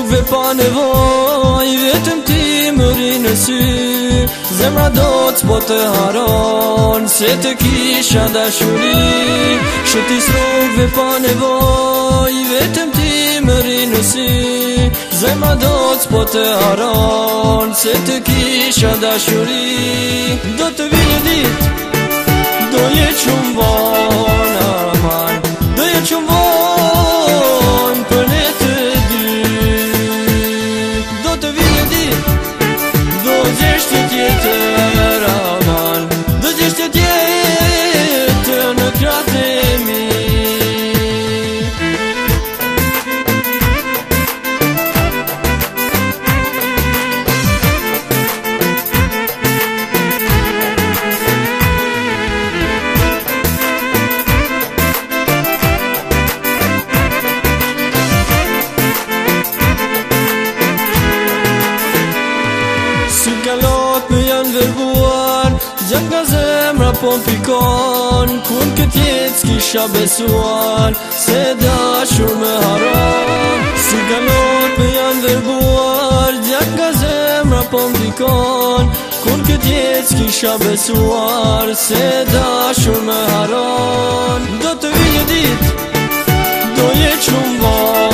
rrugëve pa nevoj, vetëm ti më ri në sy. Zemra do t'po të haron, se të kisha dashuri. Shëtis rrugëve pa nevoj, vetëm ti më ri në sy. Zemra do t'po të haron, se të kisha dashuri. Do të vijë dit, do jetë shumë bon, aman. Do jetë shumë bon për ne të dy. Do të vijë dit, do gjesh të tjetër, aman. Do gjesh të tjetër në kratë e mi. Galot me janë verbuar, gjatë nga zemra po m'pikon. Kun këtë jetë s'kisha besuar, se dashur me haron. Si galot me janë verbuar, gjatë nga zemra po m'pikon. Kun këtë jetë s'kisha besuar, se dashur me haron. Do të vijë dit, do jetë shumë bon.